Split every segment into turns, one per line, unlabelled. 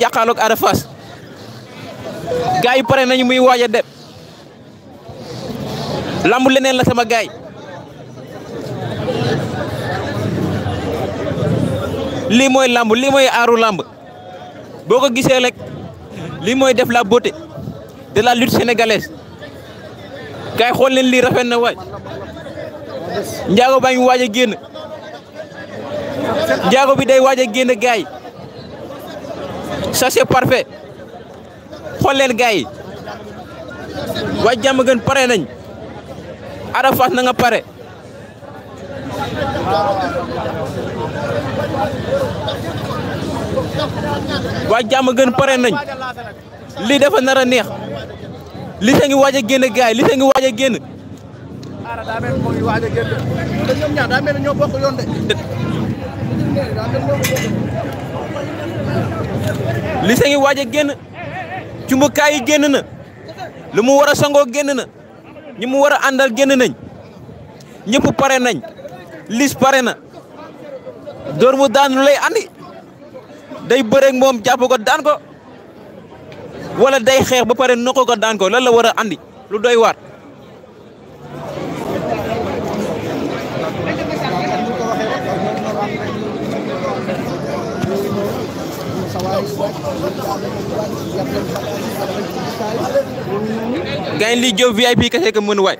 jàkkaarloog Ada Fass gars yi pare nañu muy waaj a dem lamb leneen la sama gaay lii mooy lamb lii mooy aaru lamb boo ko gisee rek lii mooy def la beauté de la lutte sénégalaise gaay xool leen lii rafet na waay njaago baa ngi waaj a génn njaago bi day waaj a génn gaay ça c'est parfait xool leen gaay yi waa Diamaguène pare nañ Ada Fass na nga pare waa Diamaguène pare nañ lii dafa nar a neex li sa ngi waaj a génn gaay li sa ngi waaj a génn li sa ngi waaj a génn cumbukaay yi génn na lu mu war a sangoo génn na ñi mu war a àndal génn nañ ñëpp pare nañ lis pare na dóor mu daan lu lay andi day bëreeg moom jàpp ko daan ko wala day xeex ba pare noko ko daan ko lan la war a andi lu doy waar gaay li Diop VIP kese ko mën waay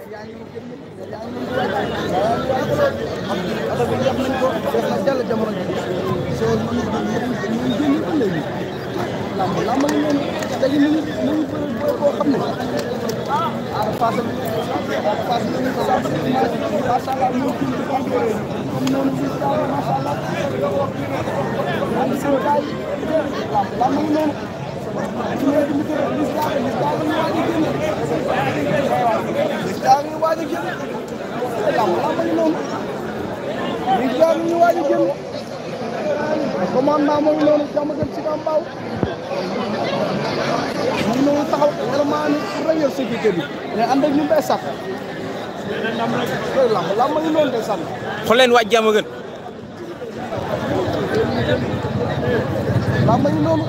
commandement mooy noonu Diamaguène Sicap Mbao moom noonu taxaw vraiment ni première sécurité bi mais ànd ak ñu bay sax lamb yi noonu day sànni
xool leen waa Diamaguène
lamb yi noonu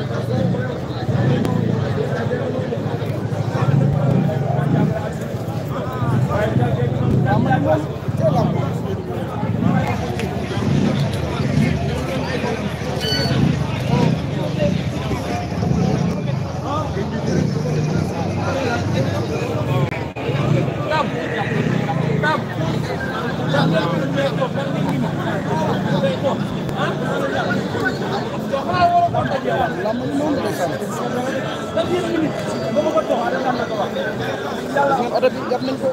oto bi jàpp nañ ko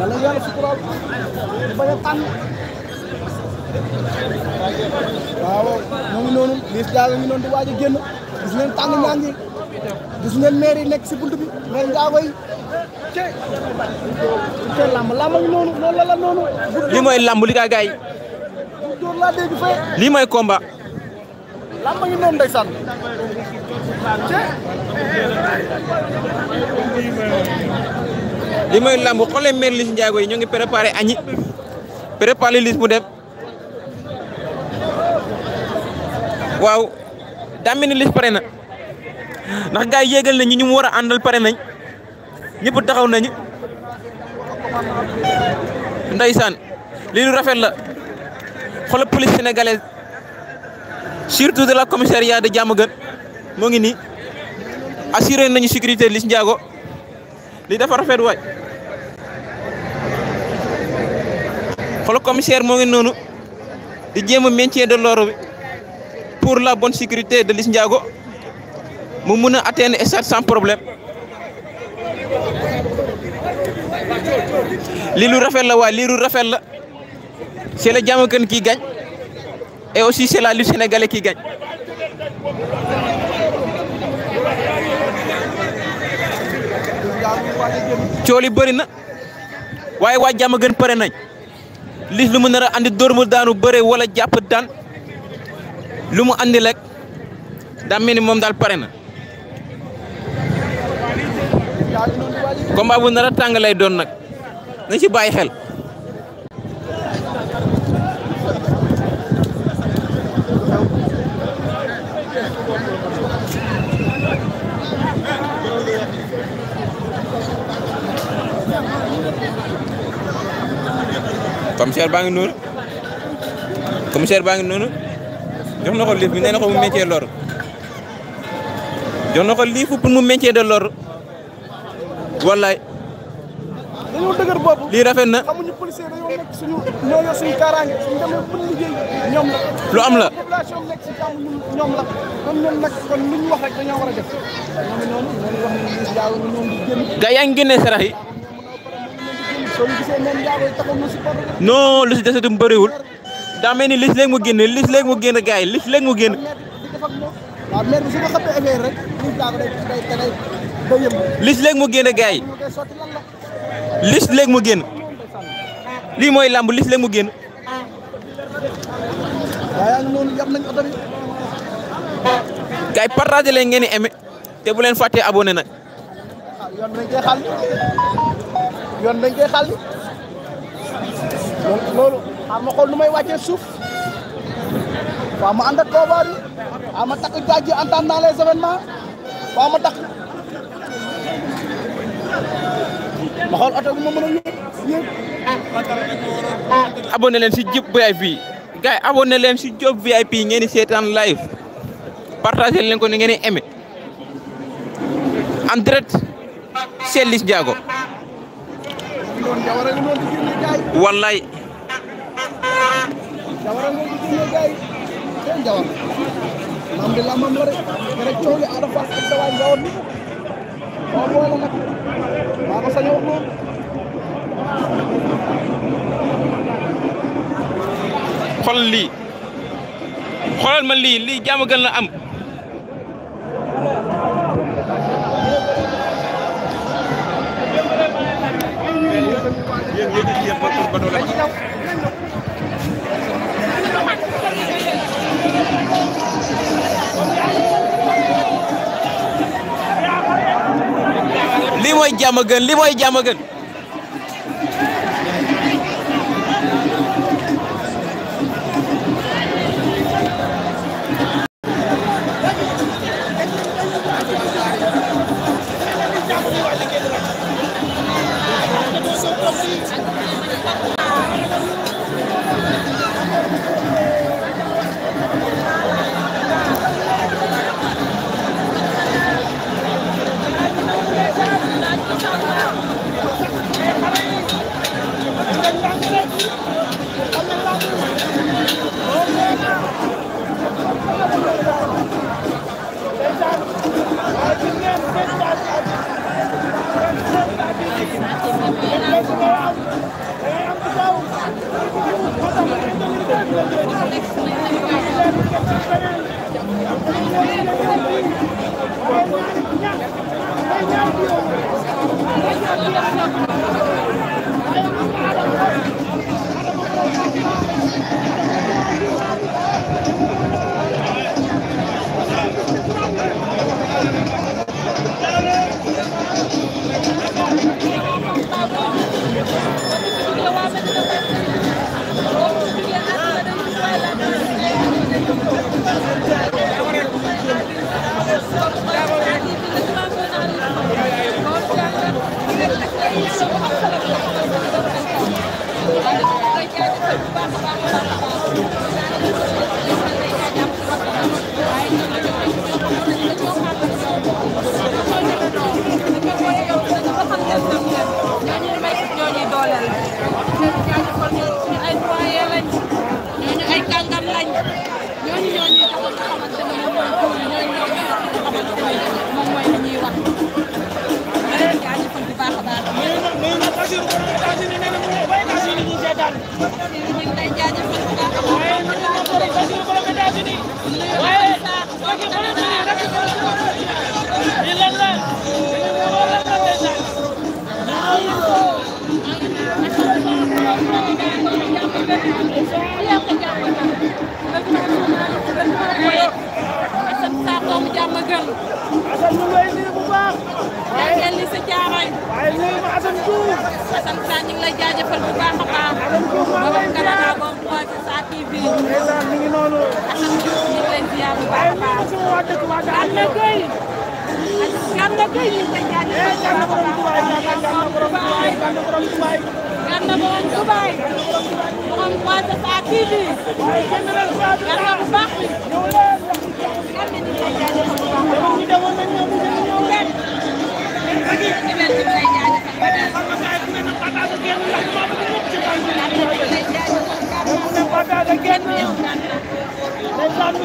wala yàlla suturaal bañ a tànn waaw mu ngi noonu Liss Ndiago ngi noonu di waaj a génn gis ngeen tàng ñaan yi gis ngeen maire yi nekk si bunt bi maire Ndiago yi te lamb ngi noonu noonu la noonu
lii mooy lamb li gaa gaay
bu dóor laa dégg fee
lii mooy combat
lamb ngi noonu ndeysaan
lii mooy lamb xoolee maire Liss Ndiago yi ñoo ngi préparé añi préparé Liss mu dem waaw daa mel ni Liss pare na ndax gars yi yéegal nañu ñu mu war a àndal pare nañ ñëpp taxaw nañu ndeysaan lii lu rafet la xoolal police sénégalaise surtout de la commissariat de Diamaguène moo ngi nii assuré nañu sécurité Liss Ndiago lii dafa rafet waay xoolal commissaire moo ngi noonu di jéem a maintien de l'ordre bi pour la bonne sécurité de Liss Ndiago mu mun a atteindre stade sans problème lii lu rafet la waay lii lu rafet la c'est le Diamaguène qui gagne et aussi c'est la lutte sénégalaise qui gagne cool yi bëri na waaye waa Diamaguène pare nañ Liss lu mu nar a andi dóor mu daanu bëre wala jàpp daan lu mu andi rek daa mel ni moom daal pare na combat bu nar a tàng lay doon nag nañ ci bàyyi xel. commissaire baa ngi noonu commissaire baa ngi noonu jox na ko liif bi nee na ko mu métier l'ordre jox na ko liif pour mu métier de l'ordre wallaay
dañoo dëgër boobu
lii rafet na
xamuñu policier dañoo nekk ñoo yor suñu kaaraange suñu demee pour liggéey ñoom la
lu am la
population nekk si jàmm ñoom la kon ñoom nag kon lu ñu wax rek dañoo war a def ñoom wax ni Liss Ndiago ñu ñoom di génn
gaa yaa ngi génnee sarax yi
soo gisee moom Ndiago yi taxaw na si porte
non lu si desatu mu bëriwul daa mel ni Liss léegi mu génn Liss léegi mu génn gaa yi Liss léegi mu génn
di def ak moom waaw maire bi su ko xamee affaire rek Liss Ndiago day yëngu
Liss léegi mu génn gaa yi
ñu koy sotti lan la
Liss léegi mu génn lii mooy làmb Liss léegi mu génn
waaye yaa ngi noonu yab nañ oto bi
gars yi partagé leen ngeen di aimé te bu leen fàttee abonné nag
yoon dañ koy xàll yoon dañ koy xàll loolu xaar ma xool nu may wàccee suuf waaw ma ànd ak koobaar yi waaw ma takk jaaj yi en attendant les événements waaw ma takk ma xool oto bi ma mën a yéeg
abonné leen si Diop VIP gars yi abonné leen si Diop VIP ngeen di seetaan live partagé leen ko ni ngeen di aimé en direct c'est Liss Ndiago
doon jawara nga noonu di génne gaay
wallaay
jawara nga di génne gaay seen jawar maam di lamam la rek rek coow li Ada Fass ak dawaay jawar ni moo boole nag maa ko sañ a wax moom
xool lii xoolal ma lii jàmm gën la am lii mooy jàmm gën lii mooy jàmm gën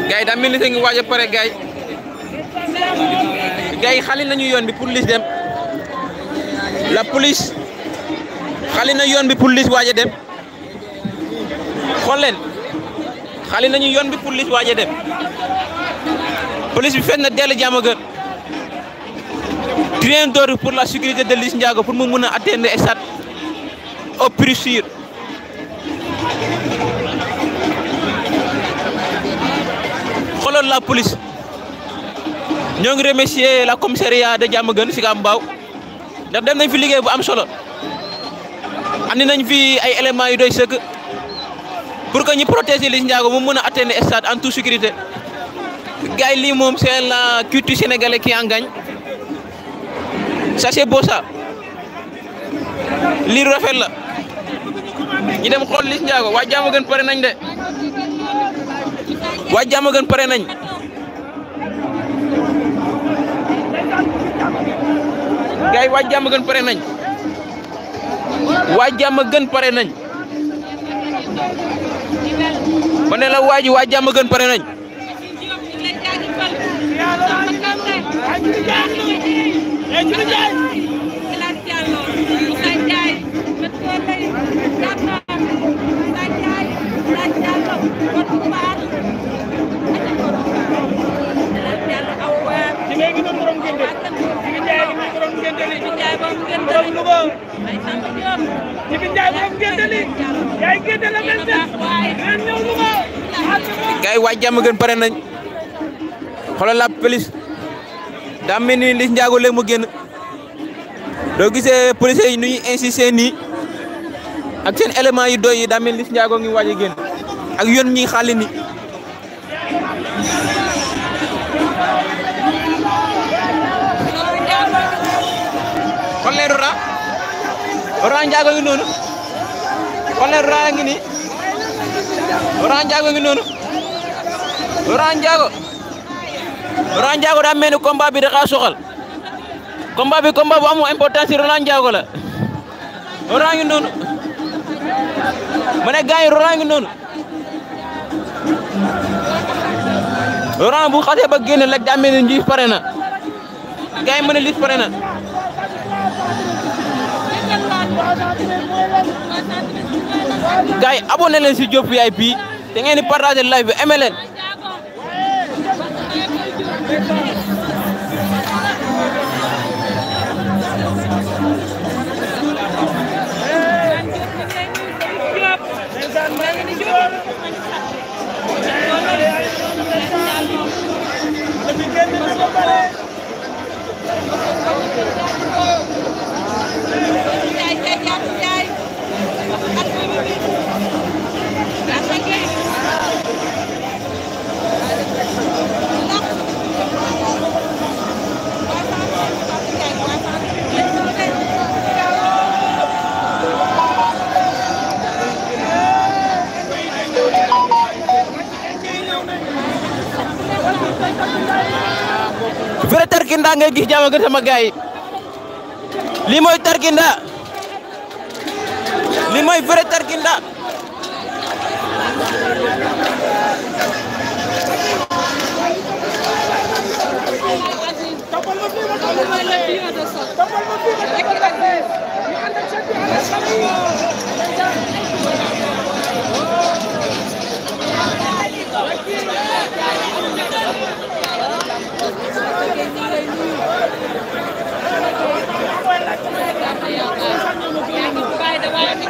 gars yi daa mel ni ngi waaj a pare gars yi xali nañu yoon bi pour lis dem la police xali na yoon bi pour lis waaj a dem xool leen xali nañu yoon bi pour lis waaj a dem police bi fees na dellu Diamaguène rien d'ordre pour la sécurité de Liss Ndiago pour mu mën a atteindre stade au plus sûr. xoolal la police ñoo ngi remercier la commissariat de Diamaguène Sicap Mbao ndax dem nañ fi liggéey bu am solo andi nañ fi ay éléments yu doy sëkk pour que ñu protéger Liss Ndiago mu mën a atteindre stade en toute sécurité. gars yi lii moom c'est la culture sénégalaise qui en gagne ça c'est beau ça lii rafet la ñu dem xool Liss Ndiago waa Diamaguène pare nañ de waa Diamaguène pare nañ gars yi waa Diamaguène pare nañ waa Diamaguène pare nañ ma ne la waa ji waa Diamaguène pare nañ gars yi waa Diamaguène pare nañ xoolal la police daa mel ni Liss Ndiago léegi mu génn doo gisee policiers yi nu ñuy insister nii ak seen éléments yi doy yi daa mel ni Liss Ndiago ngi waaj a génn ak yoon ñi xaali ni xool leen Laurent Ndiago ngi noonu xool leen Laurent ngi nii Laurent Ndiago ngi noonu Laurent Ndiago daa mel ni combat bi dafa soxal combat bi combat bu amul importance ci Laurent Ndiago la Laurent ngi noonu ma ne gars yi Laurent ngi noonu Laurent bu xasee ba génn rek daa mel ni Liss pare na gars yi ma ne Liss pare na gars yi abonné leen si Diop VIP te ngeen di partager live bi aimé leen vrai tarkinda ngay gis Diamaguène sama gaay lii mooy tarkinda lii mooy vrai tarkinda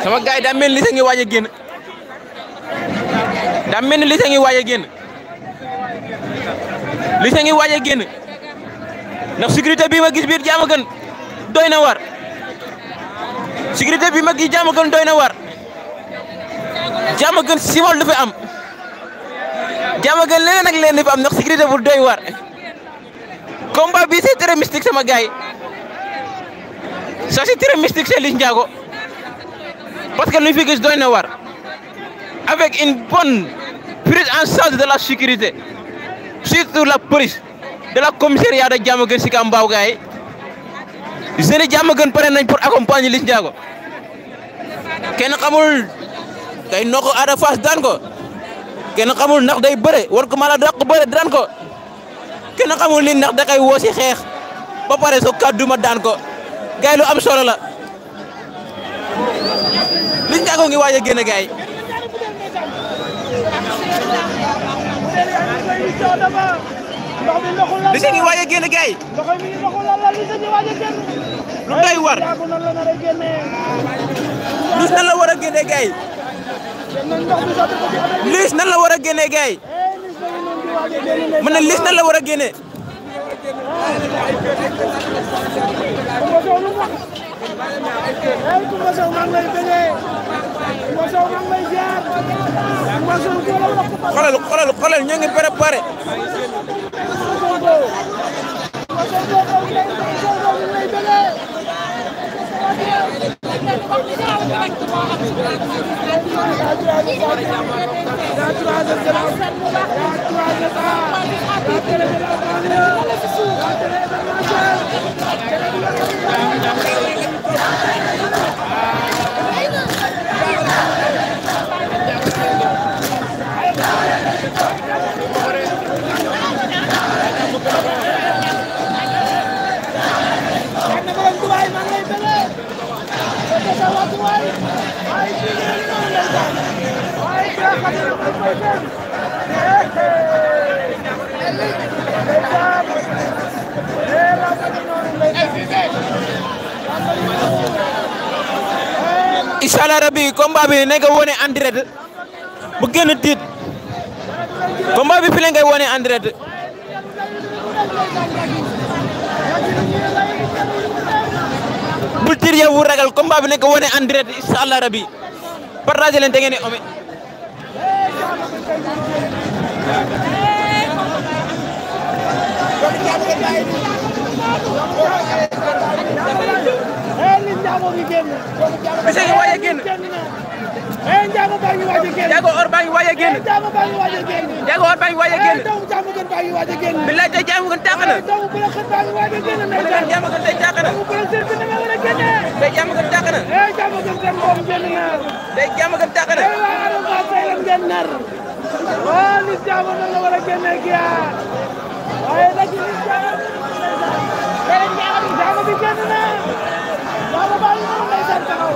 sama gaay daa mel ni Liss a ngi waaj a génn daa mel ni Liss a ngi waaj a génn Liss a ngi waaj a génn ndax sécurité bi ma gis biir Diamaguène doy na war sécurité bi ma gis Diamaguène doy na war Diamaguène simal du fi am Diamaguène leneen ak leneen du fi am ndax sécurité bu doy war combat bi c'est très mystique sama gaay ça c'est très mystique c'est Liss Ndiago parce que lu fi gis doy na war avec une bonne prise en charge de la sécurité surtout la police de la commissariat de Diamaguène Sicap Mbao gars yi jeune Diamaguène pare nañ pour accompagner Liss Ndiago kenn xamul day noo ko Ada Fass daan ko kenn xamul ndax day bëre war ko mala dàq bëre daan ko kenn xamul li ndax da koy woo si xeex ba pare so kàdduma daan ko gars yi lu am solo la Liss Ndiago ngi waaj a génn gars yi Liss ngi waaj a génn gars yi lu doy war Liss nan la war a génne gars yi Liss nan la war a génne gars yi man ne Liss nan la war a génne xoolal ñoo ngi préparé Inch'Allah rabbi combat bi ne nga wone en direct bu génn tiit combat bi fi la ngay wone en direct bul tir yow bu ragal combat bi ne nga wone en direct Inch'Allah rabbi partager leen te ngeen di ome Liss ngi waaj a génn Ndiago baa ngi waaj a génn Ndiago or baa ngi waaj a génn Ndiago or baa ngi waaj a génn billaay tey Diamaguène tàq na Diamaguène tey tàq na tey Diamaguène tàq na tey Diamaguène tàq na
Liss Ndiago nan la war a génne gia waaye nag Liss Ndiago bi génn na Ndiago baa ngi noonu lay sant taxaw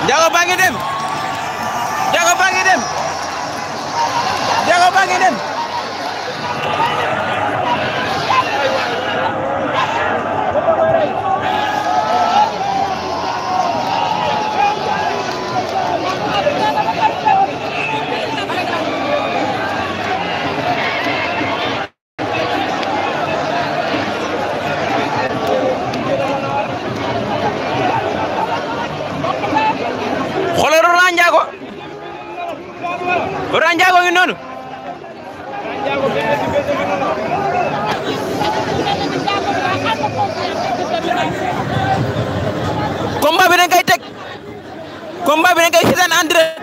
Jago bangi dem. Jago bangi dem. Jago bangi dem. Ranjago ngi noonu combat bi dañ koy teg combat bi dañ koy seetaan en direct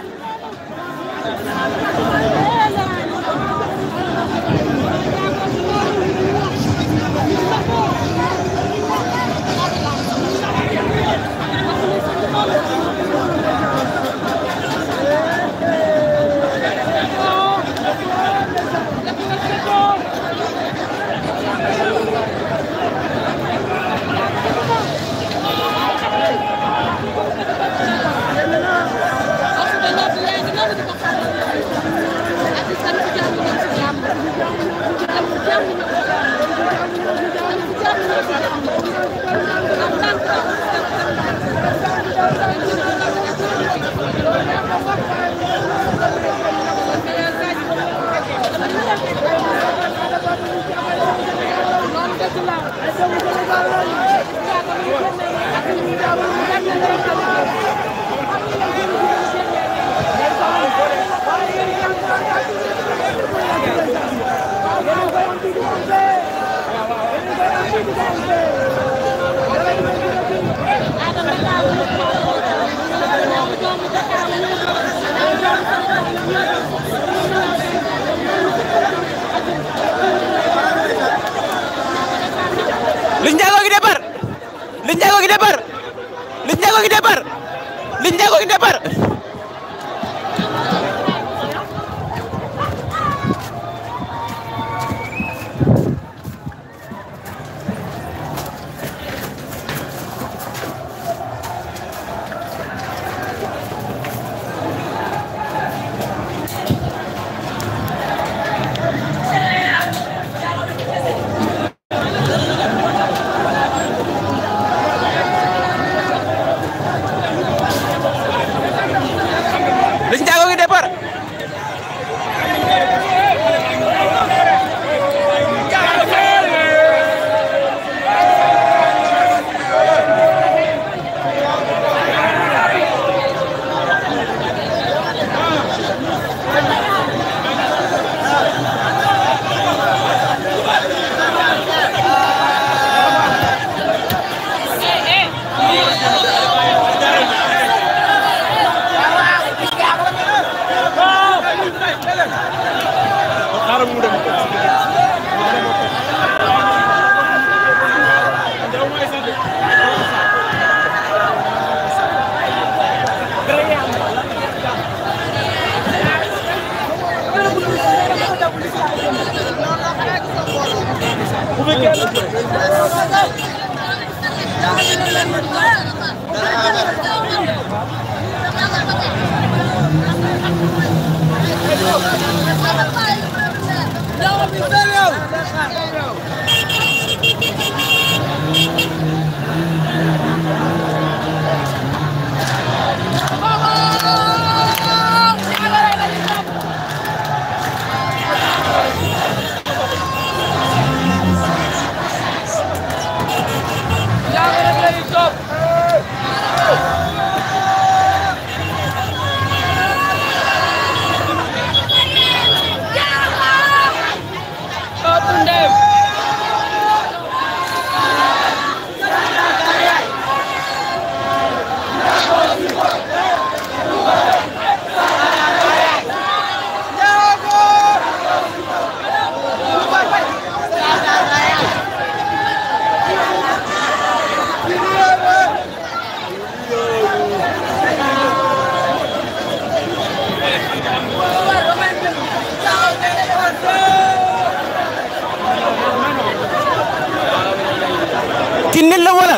Liss Ndiago gi départ Liss Ndiago gi départ Liss Ndiago gi départ Liss Ndiago gi départ Liss Ndiago gi départ ki nit la wala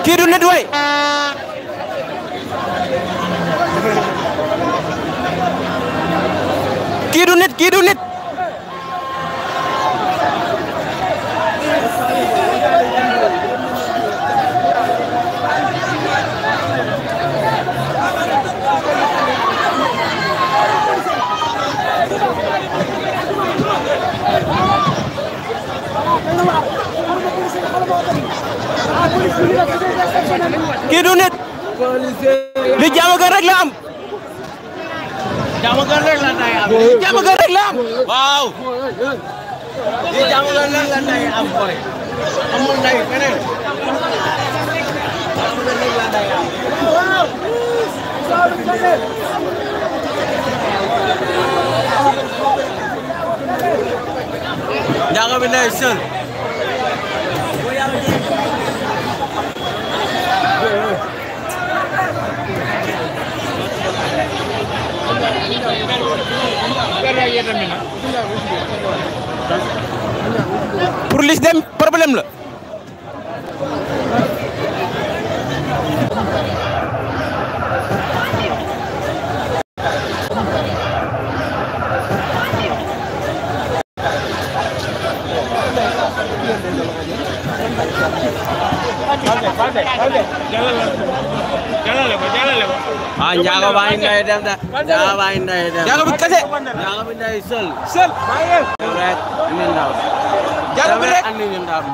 kii du nit way kii du nit kii du nit li Diamaguène rek la am
Diamaguène rek la day am
Diamaguène rek la am
waaw li Diamaguène rek la day am boy amul nday feneen Diamaguène rek la day am Ndiago bi nay seul
pour Liss dem problème la
Ah, Ndiago baa ngi day dem de. Ndiago baa ngi day dem.
Ndiago bi kese.
Ndiago bi day seul.
Seul.
Dem rek andi ndaw.
Ndiago bi rek
andi ñu ndaw bi.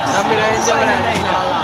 Ndam bi day dem rek inshallah.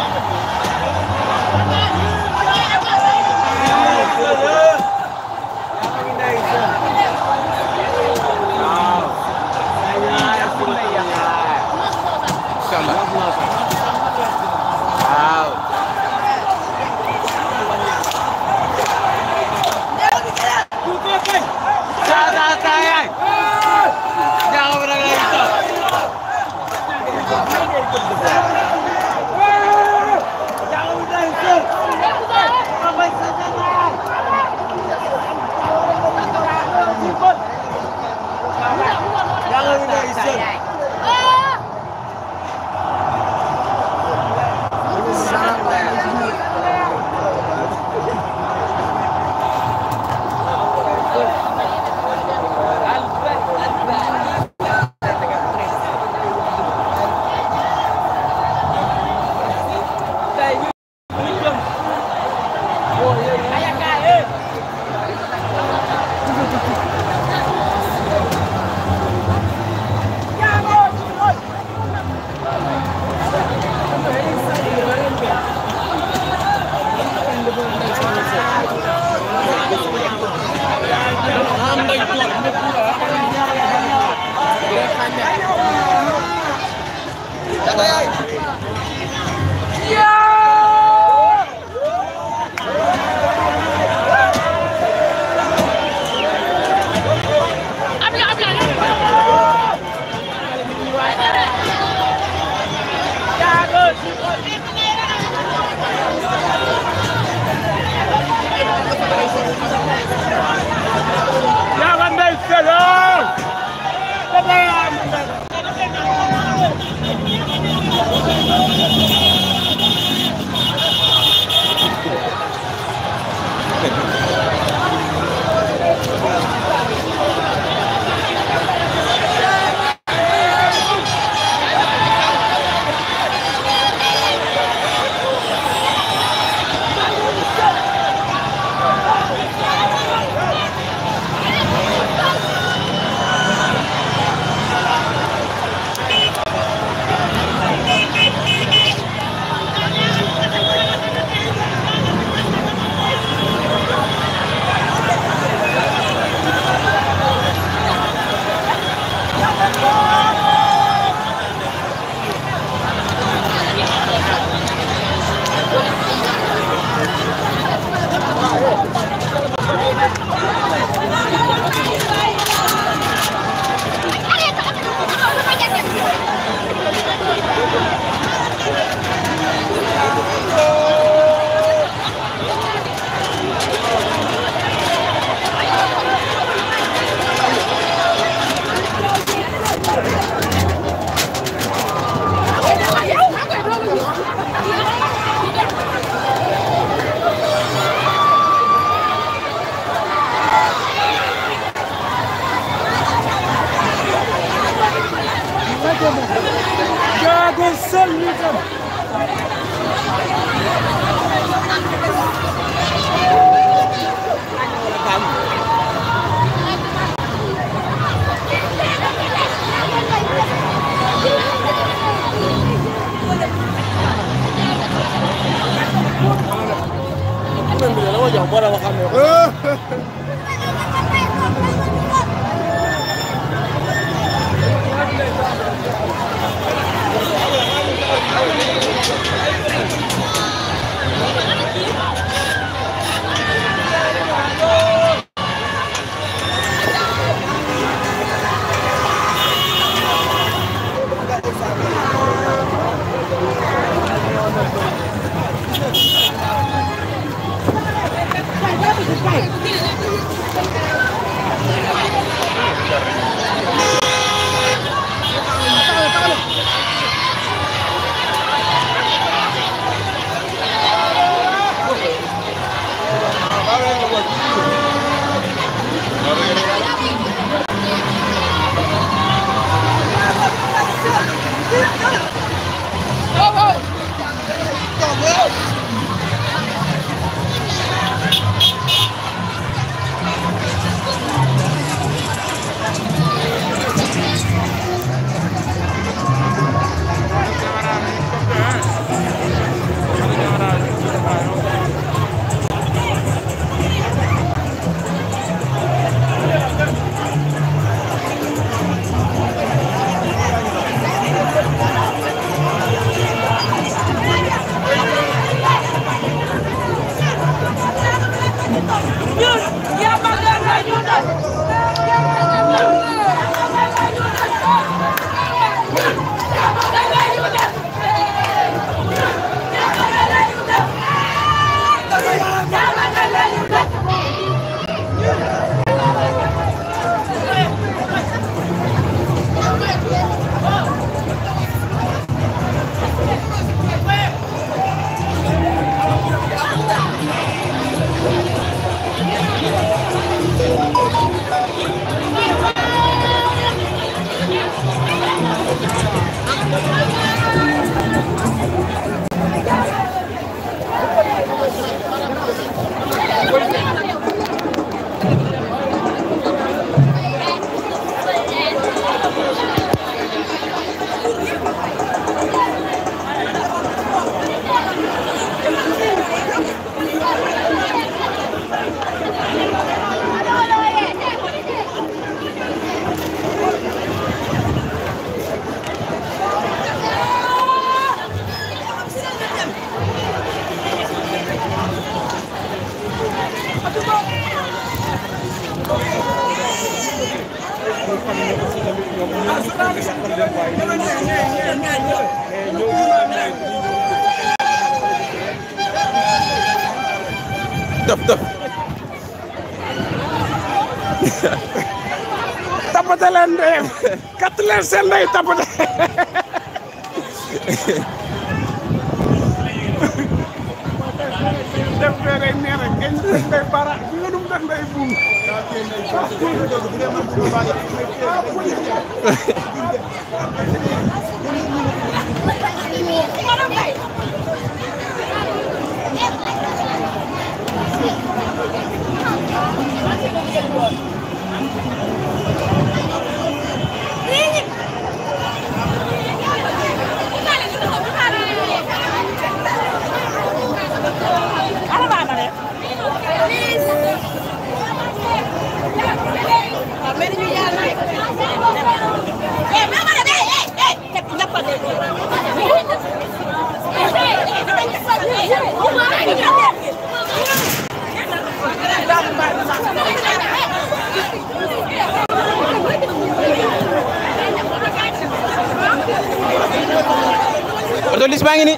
Def
tapate leen ndeyam kat leen seen ndey tapate def bee rek nee na ngeen def ndey bara bi nga dum def ndey buum
Oto lis baa ngi nii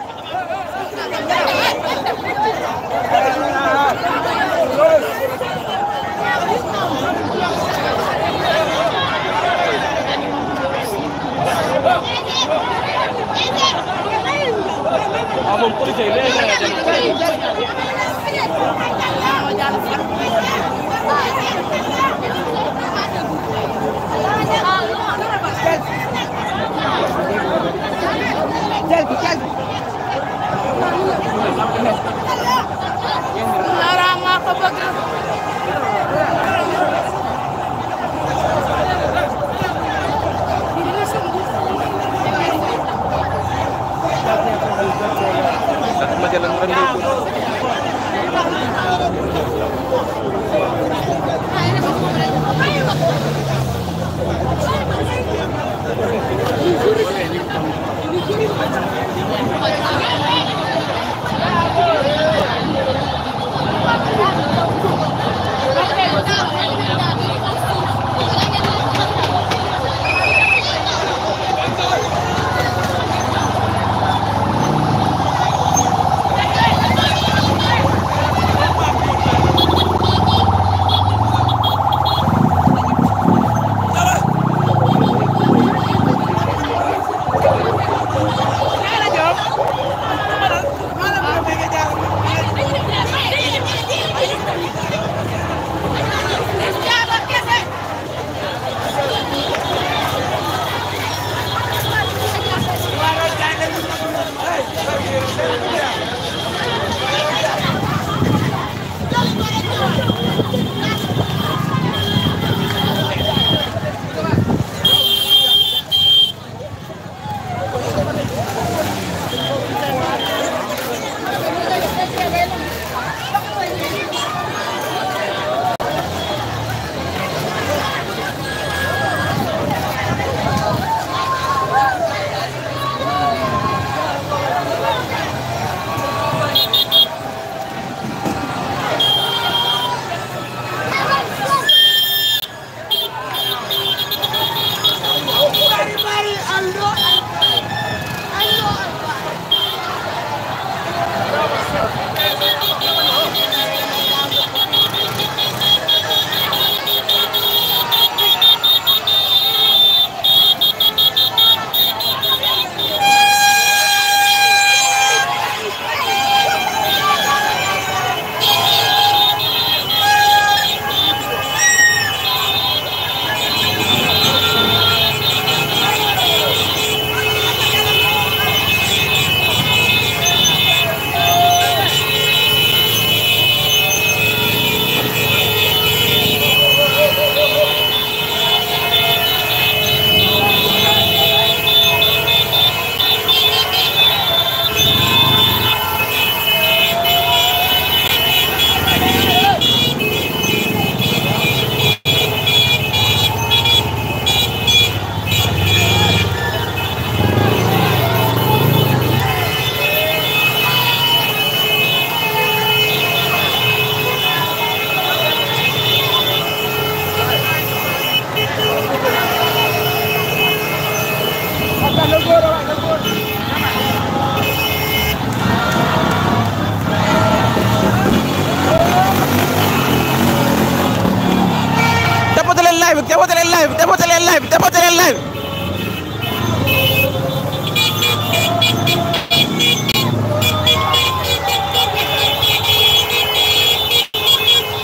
dépoté leen live dépoté leen live dépoté leen live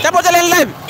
dépoté leen live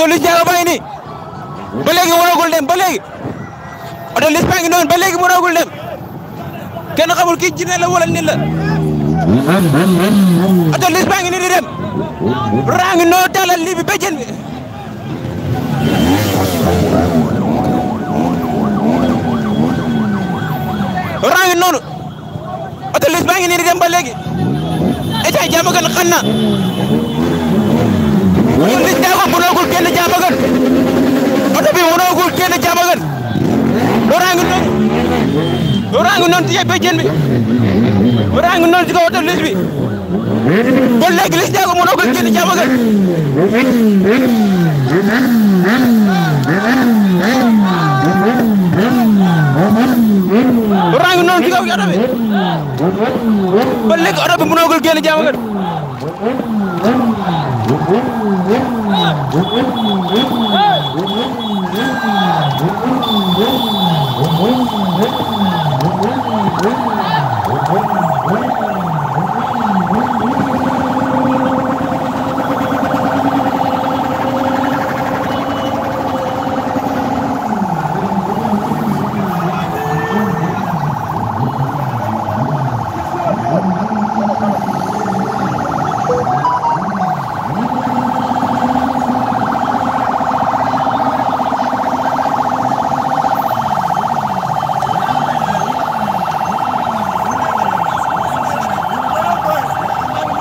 oto Liss Ndiago baa ngi nii ba léegi mënagul dem ba léegi oto Liss baa ngi noonu ba léegi mënagul dem kenn xamul kii jinne la wala nit la oto Liss baa ngi nii di dem raa ngi noonu taalal lii bi béjjën bi raa ngi noonu oto Liss baa ngi nii di dem ba léegi etay Diamaguène xan na Liss Ndiago mënagul génn Diamaguène oto bi mënagul génn Diamaguène raa ngi noonu ci béjjën bi raa ngi noonu ci kaw oto Liss bi ba léegi Liss Ndiago mënagul génn Diamaguène raa ngi noonu ci kaw oto bi ba léegi oto bi mënagul génn Diamaguène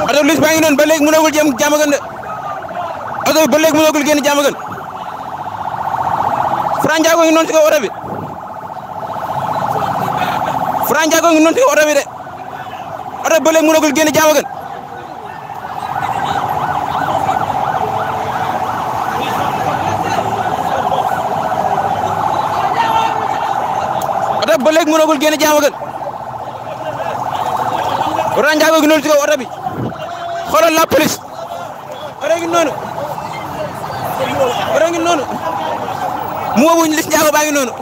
oto Liss baa ngi noonu ba léegi mënagul jëm Diamaguène de oto bi ba léegi mënagul génn Diamaguène Franc Ndiago ngi noonu ci kaw oto bi Franc Ndiago ngi noonu ci kaw oto bi de oto bi ba léegi mënagul génn Diamaguène oto bi ba léegi mënagul génn Diamaguène Franc Ndiago ngi noonu ci kaw oto bi xoolal la police oto ngi noonu mu wóobuñ Liss Ndiago baa ngi noonu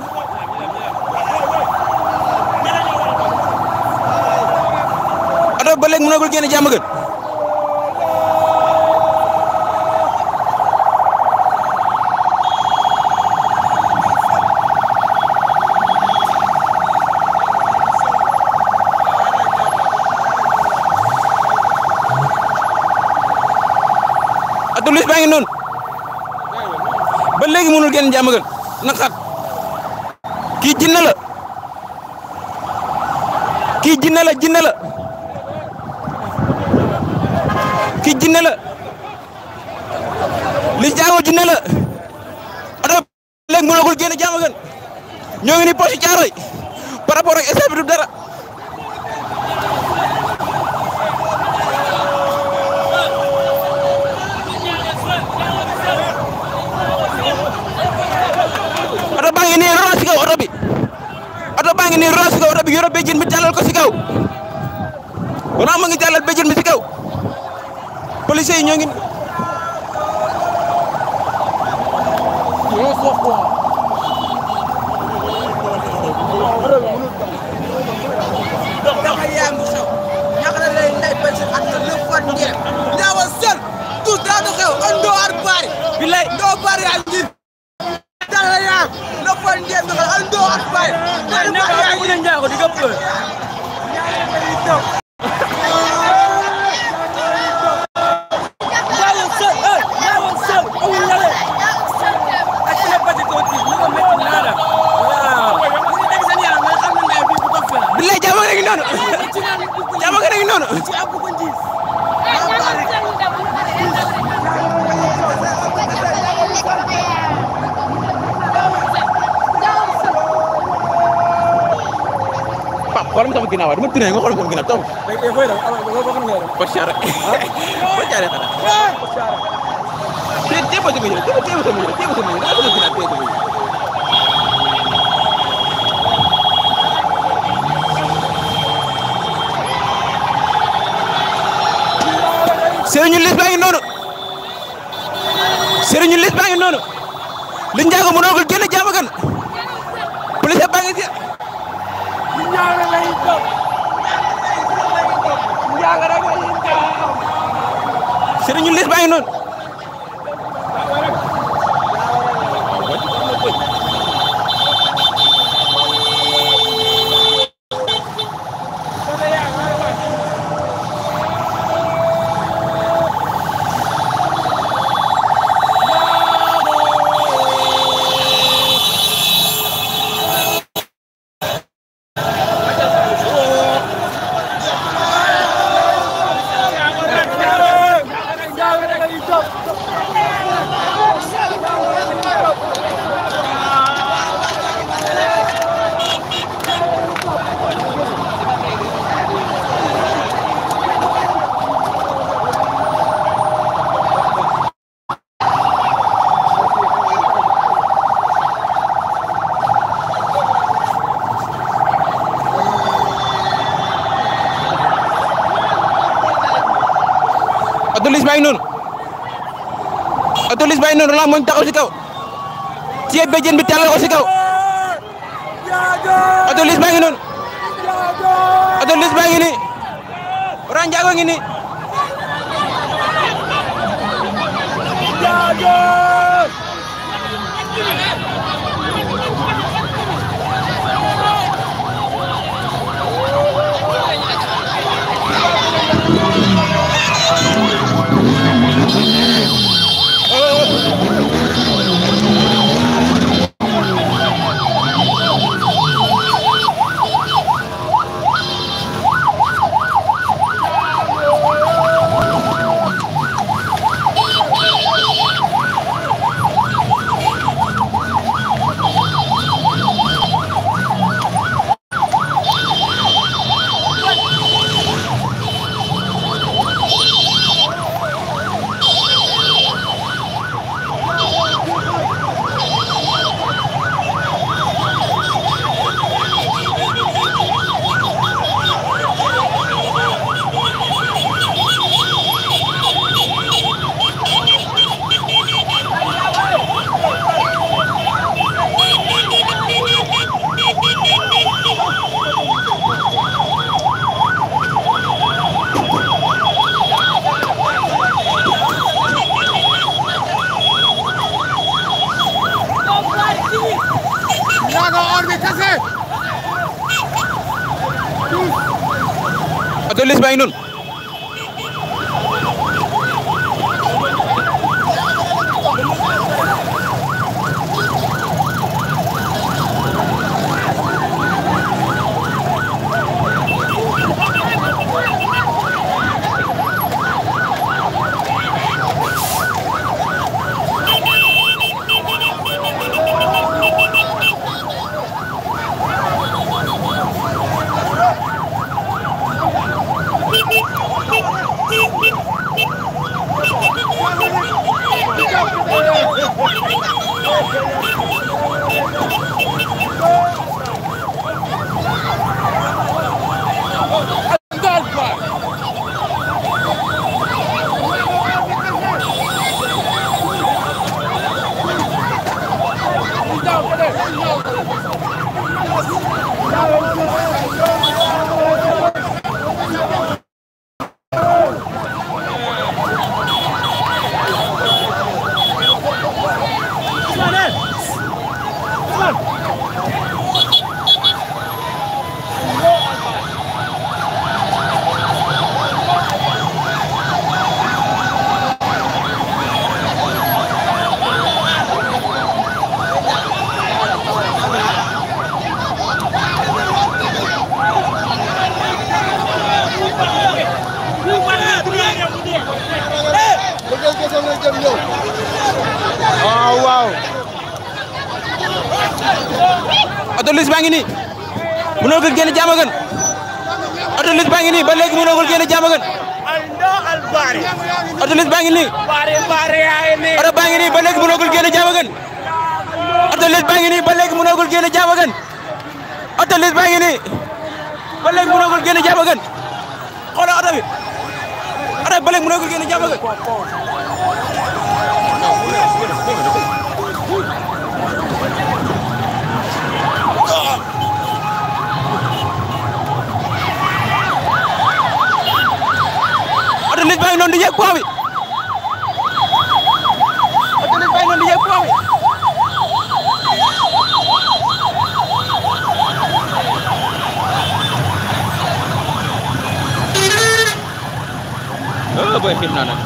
oto ba léegi mënagul génn Diamaguène oto Liss baa ngi noonu ba léegi mënul génn Diamaguène na xat kii jinne la kii jinne la kii jinne la Liss Ndiago jinne la oto ba léegi mënagul génn Diamaguène ñoo ngi ni poche Thiaroye par rapport ak stade bi du dara oto baa ngi nii ron si kaw oto bi yoro béjjën bi tàllal ko si kaw ron ma ngi tàllal béjjën bi si kaw police yi ñoo ngi Diamaguène ngi noonu Pap xoolal sama ginnaaw dama tourné nga xool sama ginnaaw taw Poche Thiaroye Serigne Liss baa ngi noonu Serigne Liss baa ngi noonu Liss Ndiago mënagul génn Diamaguène police baa ngi ci Serigne Liss baa ngi noonu Auto Liss bàyyi noonu Roland moo ñu taxaw si kaw ci béjjén bi tàllal ko si kaw Auto Liss baa ngi noonu Auto Liss baa ngi nii Laurent Ndiago ngi nii Auto Liss baa ngi noonu waaw Auto Liss baa ngi nii mënagul génn Diamaguène Auto Liss baa ngi nii ba léegi mënagul génn Diamaguène Auto Liss baa ngi nii Auto baa ngi nii ba léegi mënagul génn Diamaguène Auto Liss baa ngi nii ba léegi mënagul génn Diamaguène Auto Liss baa ngi nii ba léegi mënagul génn Diamaguène xoolal oto bi ba léegi mënagul génn Diamaguène Auto Liss baa ngi noonu di yegg poids bi Auto Liss baa ngi noonu di yegg poids bi oh boy xiif naa nag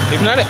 xiif naa de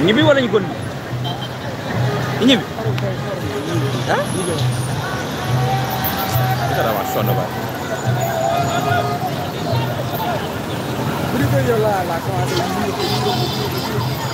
ñibbi wala ñu kon ñibbi ah dara wa sonn ba
Beri ko yow la commencé